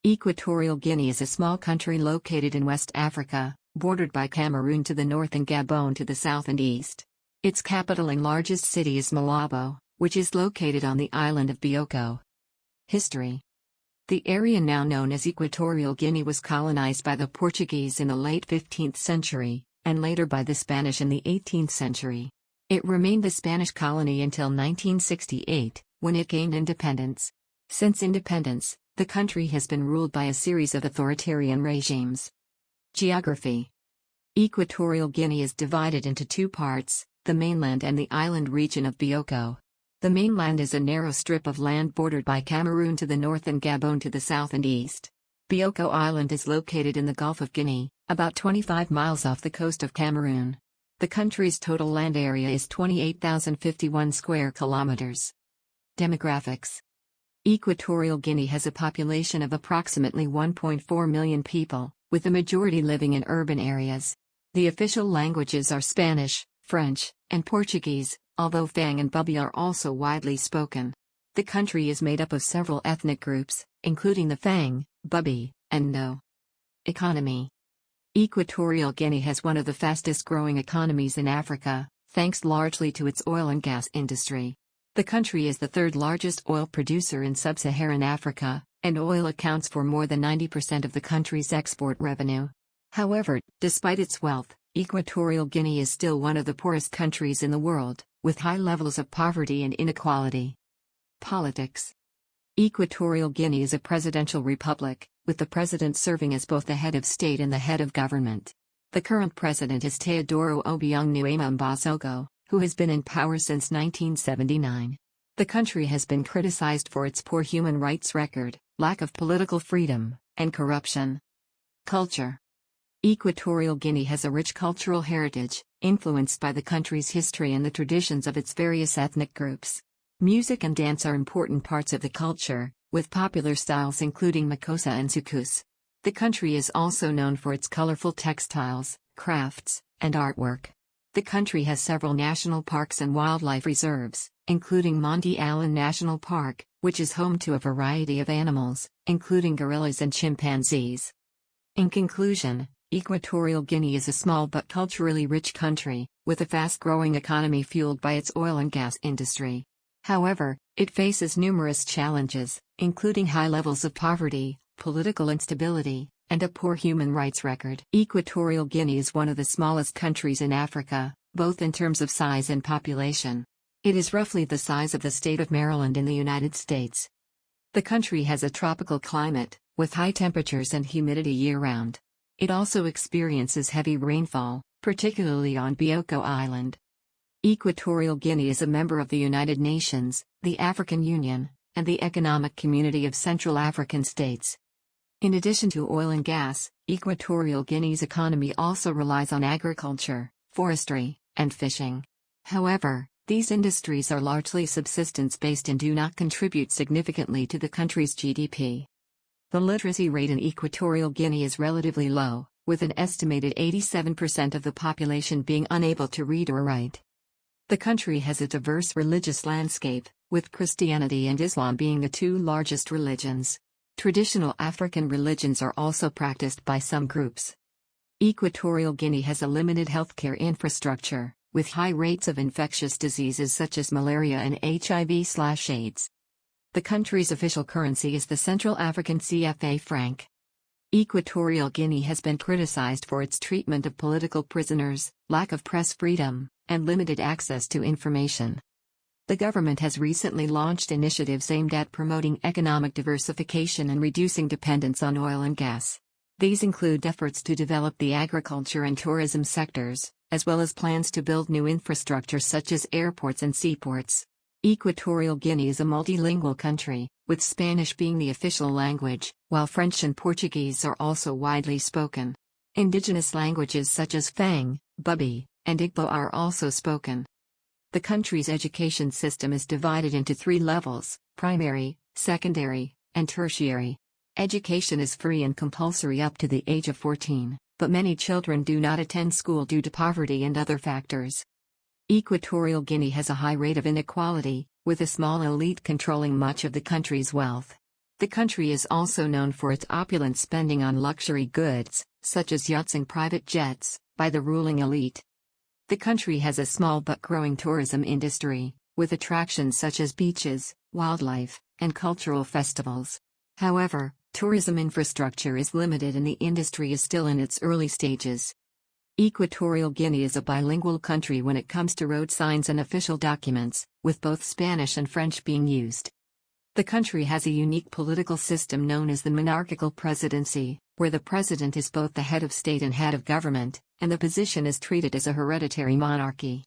Equatorial Guinea is a small country located in West Africa, bordered by Cameroon to the north and Gabon to the south and east. Its capital and largest city is Malabo, which is located on the island of Bioko. History. The area now known as Equatorial Guinea was colonized by the Portuguese in the late 15th century, and later by the Spanish in the 18th century. It remained the Spanish colony until 1968, when it gained independence. Since independence, the country has been ruled by a series of authoritarian regimes. Geography. Equatorial Guinea is divided into two parts, the mainland and the island region of Bioko. The mainland is a narrow strip of land bordered by Cameroon to the north and Gabon to the south and east. Bioko Island is located in the Gulf of Guinea, about 25 miles off the coast of Cameroon. The country's total land area is 28,051 square kilometers. Demographics. Equatorial Guinea has a population of approximately 1.4 million people, with the majority living in urban areas. The official languages are Spanish, French, and Portuguese, although Fang and Bubi are also widely spoken. The country is made up of several ethnic groups, including the Fang, Bubi, and No. Economy. Equatorial Guinea has one of the fastest-growing economies in Africa, thanks largely to its oil and gas industry. The country is the third largest oil producer in sub-Saharan Africa, and oil accounts for more than 90% of the country's export revenue. However, despite its wealth, Equatorial Guinea is still one of the poorest countries in the world, with high levels of poverty and inequality. Politics. Equatorial Guinea is a presidential republic, with the president serving as both the head of state and the head of government. The current president is Teodoro Obiang Nguema Mbasogo, who has been in power since 1979. The country has been criticized for its poor human rights record, lack of political freedom, and corruption. Culture. Equatorial Guinea has a rich cultural heritage, influenced by the country's history and the traditions of its various ethnic groups. Music and dance are important parts of the culture, with popular styles including makossa and soukous. The country is also known for its colorful textiles, crafts, and artwork. The country has several national parks and wildlife reserves, including Monte Allen National Park, which is home to a variety of animals, including gorillas and chimpanzees. In conclusion, Equatorial Guinea is a small but culturally rich country, with a fast-growing economy fueled by its oil and gas industry. However, it faces numerous challenges, including high levels of poverty, political instability, and a poor human rights record. Equatorial Guinea is one of the smallest countries in Africa, both in terms of size and population. It is roughly the size of the state of Maryland in the United States. The country has a tropical climate, with high temperatures and humidity year-round. It also experiences heavy rainfall, particularly on Bioko Island. Equatorial Guinea is a member of the United Nations, the African Union, and the Economic Community of Central African States. In addition to oil and gas, Equatorial Guinea's economy also relies on agriculture, forestry, and fishing. However, these industries are largely subsistence-based and do not contribute significantly to the country's GDP. The literacy rate in Equatorial Guinea is relatively low, with an estimated 87% of the population being unable to read or write. The country has a diverse religious landscape, with Christianity and Islam being the two largest religions. Traditional African religions are also practiced by some groups. Equatorial Guinea has a limited healthcare infrastructure, with high rates of infectious diseases such as malaria and HIV/AIDS. The country's official currency is the Central African CFA franc. Equatorial Guinea has been criticized for its treatment of political prisoners, lack of press freedom, and limited access to information. The government has recently launched initiatives aimed at promoting economic diversification and reducing dependence on oil and gas. These include efforts to develop the agriculture and tourism sectors, as well as plans to build new infrastructure such as airports and seaports. Equatorial Guinea is a multilingual country, with Spanish being the official language, while French and Portuguese are also widely spoken. Indigenous languages such as Fang, Bubi, and Igbo are also spoken. The country's education system is divided into three levels: primary, secondary, and tertiary. Education is free and compulsory up to the age of 14, but many children do not attend school due to poverty and other factors. Equatorial Guinea has a high rate of inequality, with a small elite controlling much of the country's wealth. The country is also known for its opulent spending on luxury goods, such as yachts and private jets, by the ruling elite. The country has a small but growing tourism industry, with attractions such as beaches, wildlife, and cultural festivals. However, tourism infrastructure is limited and the industry is still in its early stages. Equatorial Guinea is a bilingual country when it comes to road signs and official documents, with both Spanish and French being used. The country has a unique political system known as the monarchical presidency, where the president is both the head of state and head of government, and the position is treated as a hereditary monarchy.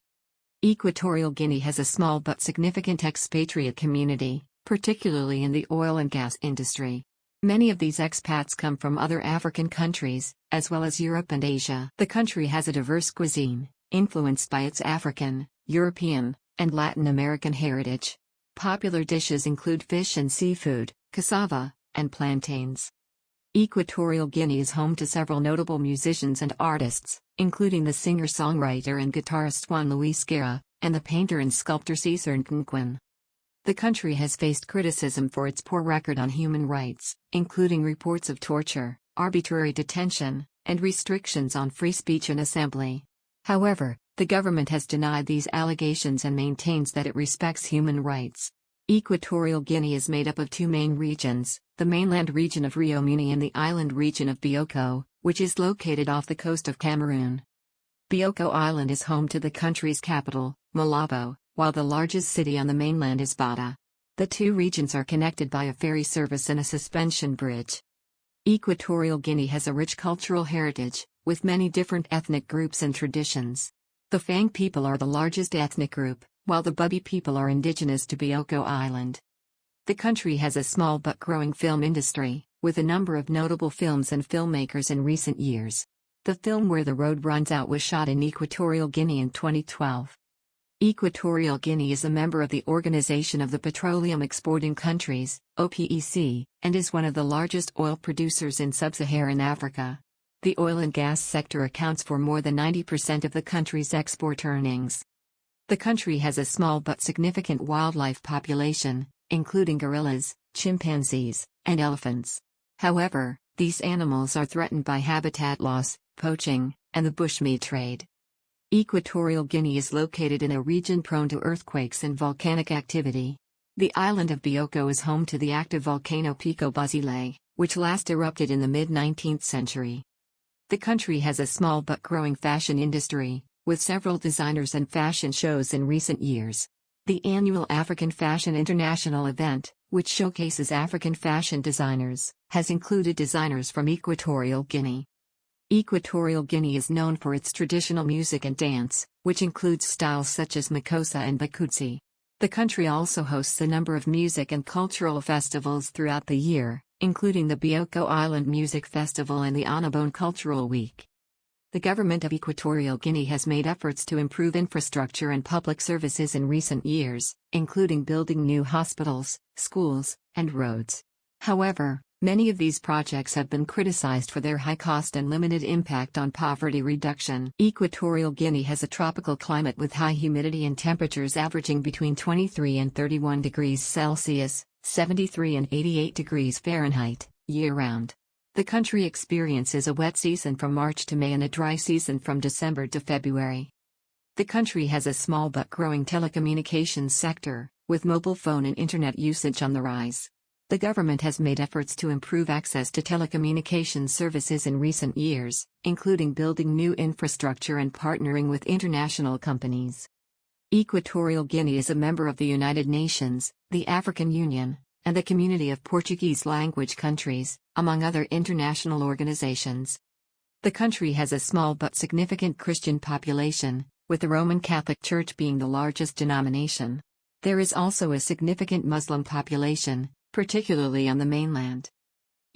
Equatorial Guinea has a small but significant expatriate community, particularly in the oil and gas industry. Many of these expats come from other African countries, as well as Europe and Asia. The country has a diverse cuisine, influenced by its African, European, and Latin American heritage. Popular dishes include fish and seafood, cassava, and plantains. Equatorial Guinea is home to several notable musicians and artists, including the singer-songwriter and guitarist Juan Luis Guerra, and the painter and sculptor Cesar Nquin. The country has faced criticism for its poor record on human rights, including reports of torture, arbitrary detention, and restrictions on free speech and assembly. However, the government has denied these allegations and maintains that it respects human rights. Equatorial Guinea is made up of two main regions, the mainland region of Rio Muni and the island region of Bioko, which is located off the coast of Cameroon. Bioko Island is home to the country's capital, Malabo, while the largest city on the mainland is Bata. The two regions are connected by a ferry service and a suspension bridge. Equatorial Guinea has a rich cultural heritage, with many different ethnic groups and traditions. The Fang people are the largest ethnic group, while the Bubi people are indigenous to Bioko Island. The country has a small but growing film industry, with a number of notable films and filmmakers in recent years. The film Where the Road Runs Out was shot in Equatorial Guinea in 2012. Equatorial Guinea is a member of the Organization of the Petroleum Exporting Countries, OPEC, and is one of the largest oil producers in sub-Saharan Africa. The oil and gas sector accounts for more than 90% of the country's export earnings. The country has a small but significant wildlife population, including gorillas, chimpanzees, and elephants. However, these animals are threatened by habitat loss, poaching, and the bushmeat trade. Equatorial Guinea is located in a region prone to earthquakes and volcanic activity. The island of Bioko is home to the active volcano Pico Basile, which last erupted in the mid-19th century. The country has a small but growing fashion industry, with several designers and fashion shows in recent years. The annual African Fashion International event, which showcases African fashion designers, has included designers from Equatorial Guinea. Equatorial Guinea is known for its traditional music and dance, which includes styles such as makossa and bakutsi. The country also hosts a number of music and cultural festivals throughout the year, including the Bioko Island Music Festival and the Annabone Cultural Week. The government of Equatorial Guinea has made efforts to improve infrastructure and public services in recent years, including building new hospitals, schools, and roads. However, many of these projects have been criticized for their high cost and limited impact on poverty reduction. Equatorial Guinea has a tropical climate with high humidity and temperatures averaging between 23 and 31 degrees Celsius, 73 and 88 degrees Fahrenheit, year-round. The country experiences a wet season from March to May and a dry season from December to February. The country has a small but growing telecommunications sector, with mobile phone and internet usage on the rise. The government has made efforts to improve access to telecommunications services in recent years, including building new infrastructure and partnering with international companies. Equatorial Guinea is a member of the United Nations, the African Union, and the Community of Portuguese-language countries, among other international organizations. The country has a small but significant Christian population, with the Roman Catholic Church being the largest denomination. There is also a significant Muslim population, particularly on the mainland.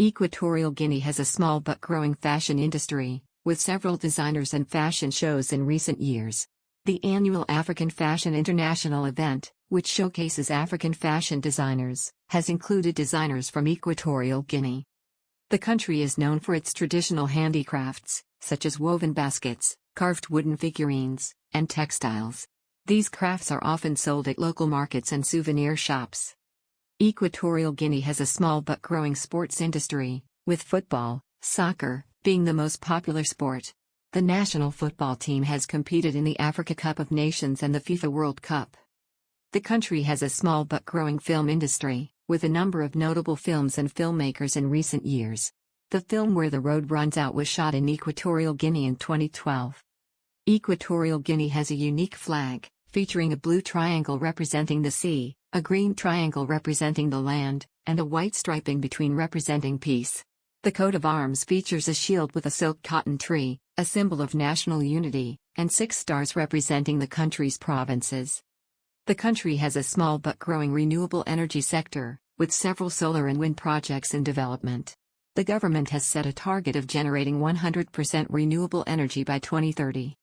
Equatorial Guinea has a small but growing fashion industry, with several designers and fashion shows in recent years. The annual African Fashion International event, which showcases African fashion designers, has included designers from Equatorial Guinea. The country is known for its traditional handicrafts, such as woven baskets, carved wooden figurines, and textiles. These crafts are often sold at local markets and souvenir shops. Equatorial Guinea has a small but growing sports industry, with football, soccer, being the most popular sport. The national football team has competed in the Africa Cup of Nations and the FIFA World Cup. The country has a small but growing film industry, with a number of notable films and filmmakers in recent years. The film Where the Road Runs Out was shot in Equatorial Guinea in 2012. Equatorial Guinea has a unique flag, featuring a blue triangle representing the sea, a green triangle representing the land, and a white striping between representing peace. The coat of arms features a shield with a silk cotton tree, a symbol of national unity, and 6 stars representing the country's provinces. The country has a small but growing renewable energy sector, with several solar and wind projects in development. The government has set a target of generating 100% renewable energy by 2030.